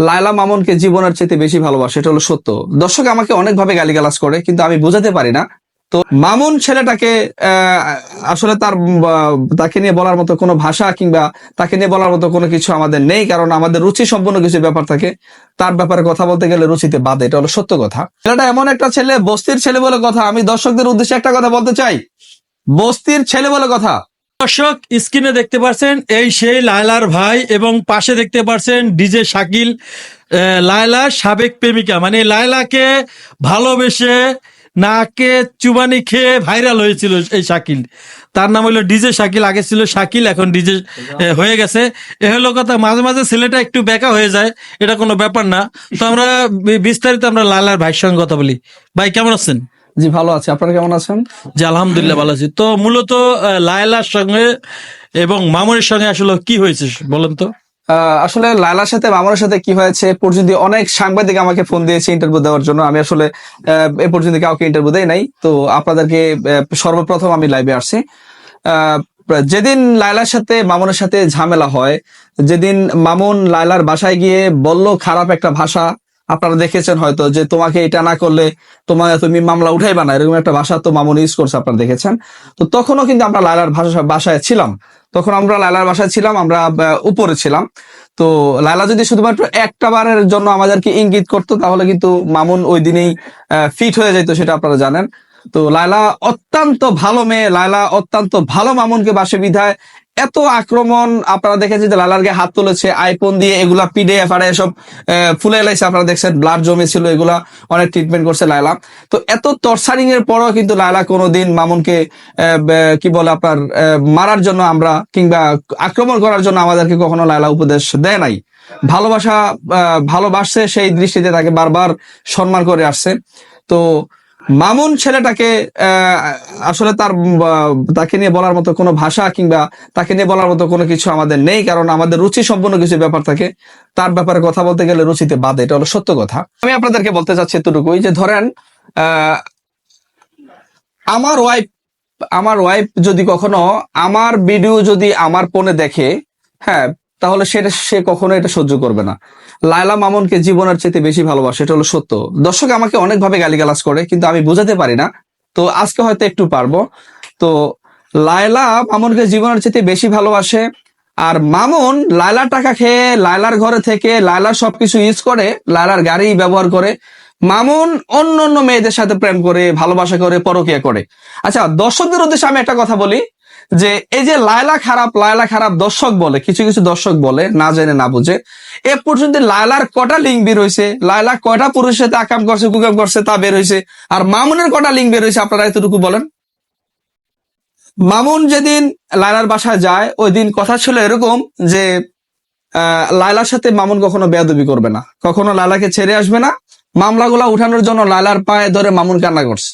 লায়লা মামুনকে জীবনের চাইতে বেশি ভালোবাসে, এটা হলো সত্য। দর্শক আমাকে অনেকভাবে গালিগালাজ করে, কিন্তু আমি বোঝাতে পারি না। তো মামুন ছেলেটাকে আসলে তাকে নিয়ে বলার মতো কোনো ভাষা কিংবা তাকে নিয়ে বলার মতো কোনো কিছু আমাদের নেই, কারণ আমাদের রুচি সম্পন্ন কিছু ব্যাপার থাকে। তার ব্যাপারে কথা বলতে গেলে রুচিতে বাধে, এটা হলো সত্য কথা। ছেলেটা এমন একটা ছেলে, বস্তির ছেলে বলে কথা। আমি দর্শকদের উদ্দেশ্যে একটা কথা বলতে চাই, বস্তির ছেলে বলে কথা। দর্শক স্ক্রিনে দেখতে পাচ্ছেন এই সেই লায়লার ভাই, এবং পাশে দেখতে পাচ্ছেন ডিজে শাকিল, লায়লার সাবেক প্রেমিকা। মানে লায়লাকে ভালোবেসে নাকে চুবানি খেয়ে ভাইরাল হয়েছিল এই শাকিল। তার নাম হলো ডিজে শাকিল, আগে ছিল শাকিল, এখন ডিজে হয়ে গেছে। এ হলো কথা। মাঝে মাঝে ছেলেটা একটু বেকা হয়ে যায়, এটা কোনো ব্যাপার না। তো আমরা বিস্তারিত আমরা লায়লার ভাইয়ের সঙ্গে কথা বলি। ভাই কেমন আছেন? জি ভালো আছে, আপনারা কেমন আছেন? জি আলহামদুলিল্লাহ ভালো আছি। তো মূলত লায়লার সঙ্গে এবং মামুনের সঙ্গে আসলে কি হয়েছে বলেন তো? আসলে লায়লার সাথে মামুনের সাথে কি হয়েছে, পর্যন্ত অনেক সাংবাদিক আমাকে ফোন দিয়েছে ইন্টারভিউ দেওয়ার জন্য। আমি আসলে এ পর্যন্ত কাউকে ইন্টারভিউ দেই নাই। তো আপনাদেরকে সর্বপ্রথম আমি লাইভে আসছি। আহ, যেদিন লায়লার সাথে মামুনের সাথে ঝামেলা হয়, যেদিন মামুন লায়লার বাসায় গিয়ে বলল খারাপ একটা ভাষা, আপনারা দেখেছেন হয়তো, যে তোমাকে এটা না করলে তুমি মামলা উঠাইবা না, এরকম একটা ভাষা তো মামুন ইউজ করছে, আপনারা দেখেছেন। তো তখনও কিন্তু আমরা লায়লার বাসায় ছিলাম। তখন আমরা লায়লার বাসায় ছিলাম, আমরা উপরে ছিলাম। তো লায়লা যদি শুধুমাত্র একটা বারের জন্য আমাদেরকে ইঙ্গিত করতো, তাহলে কিন্তু মামুন ওই দিনেই ফিট হয়ে যেত, সেটা আপনারা জানেন। তো লায়লা অত্যন্ত ভালো মেয়ে, লায়লা অত্যন্ত ভালো মামুনকে বাসে বিধায় এত আক্রমণ। আপনারা দেখেছেন যে লালার গায়ে হাত তুলেছে, আইফোন দিয়ে এগুলা পিডে ফাড়ে সব ফুলে এলাইছে, আপনারা দেখছেন ব্লাড জমেছিল, এগুলা অনেক ট্রিটমেন্ট করছে লায়লা। তো এত টর্চারিং এর পরও কিন্তু লায়লা কোনোদিন মামুনকে কি বলে আপনার মারার জন্য আমরা কিংবা আক্রমণ করার জন্য আমাদেরকে কখনো লায়লা উপদেশ দেয় নাই। ভালোবাসা ভালোবাসছে, সেই দৃষ্টিতে তাকে বারবার সম্মান করে আসছে। তো মামুন ছেলেটাকে আসলে তাকে নিয়ে বলার মতো কোনো ভাষা কিংবা তাকে নিয়ে বলার মতো কোনো কিছু আমাদের নেই, কারণ আমাদের রুচি সম্পন্ন কিছু ব্যাপার থাকে। তার ব্যাপারে কথা বলতে গেলে রুচিতে বাধে, এটা হলো সত্য কথা। আমি আপনাদেরকে বলতে চাচ্ছি এতটুকুই, যে ধরেন আহ আমার ওয়াইফ যদি কখনো আমার ভিডিও যদি আমার ফোনে দেখে, হ্যাঁ, তাহলে সে কখনো এটা সহ্য করবে না। লায়লা মামুনকে জীবনের চাইতে বেশি ভালোবাসে, এটা হলো সত্য। দর্শক আমাকে অনেকভাবে গালিগালাজ করে, কিন্তু আমি বোঝাতে পারি না। তো আজকে হয়তো একটু পারবো। তো লায়লা মামুনকে জীবনের চাইতে বেশি ভালোবাসে। আর মামুন লায়লার টাকা খেয়ে লায়লার ঘরে থেকে লায়লার সবকিছু ইউজ করে, লায়লার গাড়ি ব্যবহার করে। মামুন অন্য অন্য মেয়েদের সাথে প্রেম করে, ভালোবাসা করে, পরকীয়া করে। আচ্ছা, দর্শকদের উদ্দেশ্যে আমি একটা কথা বলি, যে এই যে লায়লা খারাপ দর্শক বলে, কিছু কিছু দর্শক বলে না জেনে না বুঝে। এ পর্যন্ত লায়লার কটা লিঙ্ক বের হয়েছে, লায়লা কয়টা পুরুষের সাথে আকাম করছে, কুকাম করছে, তা বের হয়েছে। আর মামুনের কটা লিঙ্ক বের হয়েছে, আপনারা এতটুকু বলেন। মামুন যেদিন লায়লার বাসায় যায়, ওই দিন কথা ছিল এরকম যে লায়লার সাথে মামুন কখনো বেয়াদবি করবে না, কখনো লায়লাকে ছেড়ে আসবে না। মামলাগুলা উঠানোর জন্য লায়লার পায়ে ধরে মামুন কান্না করছে।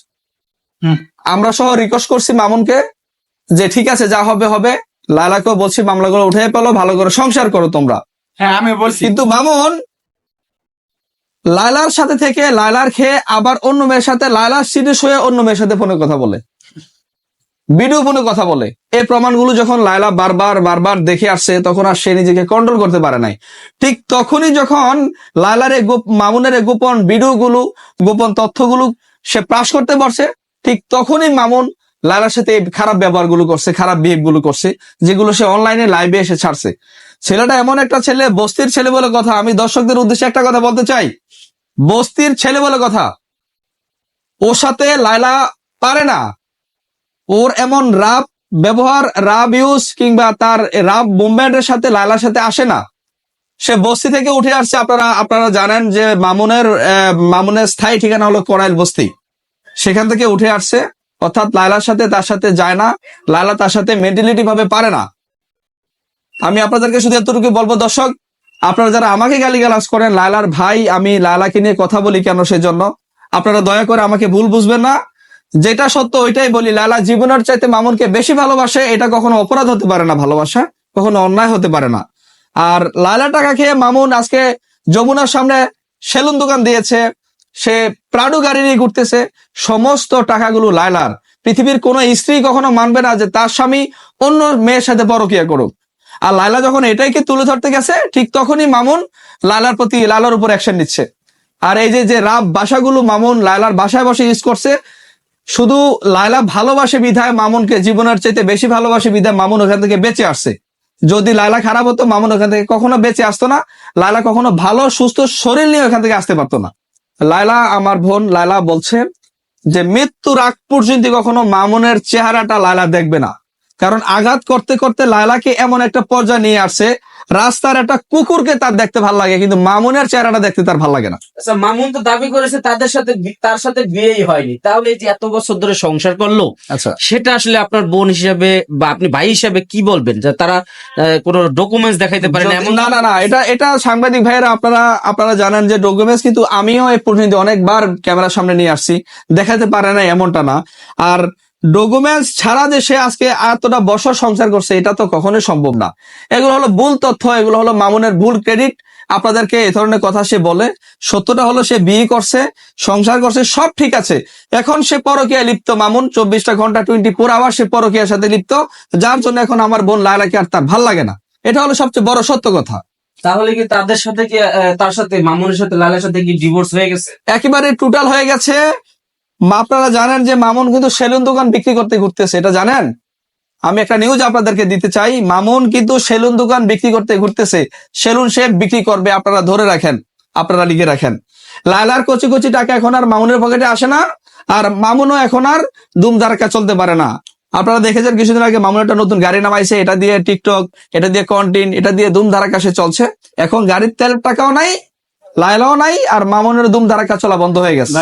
আমরা সহ রিকোয়েস্ট করছি মামুনকে যে ঠিক আছে, যা হবে হবে। লায়লাকেও বলছি মামলাগুলো উঠে পেলো, ভালো করে সংসার করো তোমরা। হ্যাঁ আমি বলছি। কিন্তু মামুন লায়লার সাথে থেকে লায়লার খেয়ে আবার অন্য মেয়ের সাথে, লায়লার সিরিয়াস হয়ে অন্য মেয়ের সাথে ফোনে কথা বলে, ভিডিও ফোনে কথা বলে। এই প্রমাণগুলো যখন লায়লা বারবার বারবার দেখে আসছে, তখন আর সে নিজেকে কন্ট্রোল করতে পারে নাই। ঠিক তখনই যখন লায়লার মামুনের গোপন ভিডিওগুলো, গোপন তথ্যগুলো সে প্রাস করতে পারছে, ঠিক তখনই মামুন লায়লার সাথে খারাপ ব্যবহারগুলো করছে, খারাপ বিহেভ গুলো করছে, যেগুলো সে অনলাইনে লাইভে এসে ছাড়ছে। ছেলেটা এমন একটা ছেলে, বস্তির ছেলে বলে কথা। আমি দর্শকদের উদ্দেশ্যে একটা কথা বলতে চাই, বস্তির ছেলে বলে কথা। ওর সাথে লায়লা পারে না। ওর এমন রাব ব্যবহার, রাব ইউজ কিংবা তার রাব মুভমেন্টের সাথে লায়লার সাথে আসে না। সে বস্তি থেকে উঠে আসছে। আপনারা জানেন যে মামুনের স্থায়ী ঠিকানা হলো করাইল বস্তি। সেখান থেকে উঠে আসছে, অর্থাৎ লায়লার সাথে তার সাথে যায় না, লায়লা তার সাথে মেন্টালিটি ভাবে পারে না। আমি আপনাদেরকে শুধু এতটুকু বলবো, দর্শক আপনারা যারা আমাকে গালিগালাজ করেন, লায়লার ভাই আমি লায়লাকে নিয়ে কথা বলি কেন, সেজন্য আপনারা দয়া করে আমাকে ভুল বুঝবেন না। যেটা সত্য ওইটাই বলি, লায়লা জীবনের চাইতে মামুনকে বেশি ভালোবাসে। এটা কখনো অপরাধ হতে পারে না, ভালোবাসা কখনো অন্যায় হতে পারে না। আর লায়লা টাকা খেয়ে মামুন আজকে যমুনার সামনে সেলুন দোকান দিয়েছে, সে প্রাডো গাড়ি নিয়ে ঘুরতেছে। সমস্ত টাকাগুলো লায়লার। পৃথিবীর কোনো স্ত্রী কখনো মানবে না যে তার স্বামী অন্য মেয়ের সাথে পরকীয়া করুক। আর লায়লা যখন এটাইকে তুলে ধরতে গেছে, ঠিক তখনই মামুন লায়লার উপর অ্যাকশন নিচ্ছে। আর এই যে রাব ভাষাগুলো মামুন লায়লার বাসায় বসে ইউজ করছে, শুধু লায়লা ভালোবাসে বিধায় মামুনকে জীবনের চাইতে বেশি ভালোবাসে বিধায় মামুন ওখান থেকে বেঁচে আসছে। যদি লায়লা খারাপ হতো মামুন ওখান থেকে কখনো বেঁচে আসতো না, লায়লা কখনো ভালো সুস্থ শরীর নিয়ে ওখান থেকে আসতে পারতো না। লায়লা, আমার বোন লায়লা বলছে যে মৃত্যুর আগ পর্যন্ত কখনো মামুনের চেহারাটা লায়লা দেখবে না, কারণ আঘাত করতে করতে লায়লাকে এমন একটা পর্যায়ে নিয়ে আসছে, রাস্তার একটা কুকুরকে তার দেখতে ভালো লাগে, কিন্তু মামুনের চেহারাটা দেখতে তার ভালো লাগে না। আচ্ছা, মামুন তো দাবি করেছে তার সাথে বিয়েই হয়নি, তাহলে এই যে এত বছর ধরে সংসার করলো, আচ্ছা, সেটা আসলে আপনার বোন হিসাবে বা আপনি ভাই হিসাবে কি বলবেন, যে তারা কোনো ডকুমেন্টস দেখাইতে পারে না এমন? না, এটা সাংবাদিক ভাইয়েরা আপনারা জানেন যে ডকুমেন্টস কিন্তু আমিও এই পর্যন্ত অনেকবার ক্যামেরার সামনে নিয়ে আসছি, দেখাতে পারে না এমনটা না। আর ডকুমেন্টস ছাড়া যে সে আজকে এতটা বছর সংসার করছে এটা তো কখনোই সম্ভব না। এগুলো হলো ভুল তথ্য, এগুলো হলো মামুনের ভুল ক্রেডিট। আপনাদেরকে এই ধরনের কথা সে বলে, সত্যটা হলো সে বিয়ে করছে, সংসার করছে, সব ঠিক আছে, এখন সে পরকীয়ায় লিপ্ত। মামুন 24টা ঘন্টা 24 আওয়ার সে পরকীয়ার সাথে লিপ্ত, যার জন্য এখন আমার বোন লায়লাকে আর তার ভাল লাগে না। এটা হলো সবচেয়ে বড় সত্য কথা। তাহলে কি তাদের সাথে কি তার সাথে মামুনের সাথে লালার সাথে কি ডিভোর্স হয়ে গেছে? একেবারে টোটাল হয়ে গেছে। আপনারা জানেন যে মামুন কিন্তু সেলুন দোকান বিক্রি করতে ঘুরতেছে, এটা জানেন? আমি একটা নিউজ আপনাদেরকে দিতে চাই, মামুন কিন্তু সেলুন দোকান বিক্রি করতে ঘুরতেছে, সেলুন সে বিক্রি করবে, আপনারা ধরে রাখেন, আপনারা লিখে রাখেন। লায়লার কচি কচি টাকা এখন আর মামুনের পকেটে আসে না, আর মামুনও এখন আর দুমদারাক্কা চলতে পারে না। আপনারা দেখেছেন কিছুদিন আগে মামুন একটা নতুন গাড়ি নামাইছে, এটা দিয়ে টিকটক, এটা দিয়ে কন্টেন্ট, এটা দিয়ে দুমদারাক্কা সে চলছে। এখন গাড়ির তেল টাকাও নাই, লায়লাও নাই, আর মামুনের দুমদারাক্কা চলা বন্ধ হয়ে গেছে।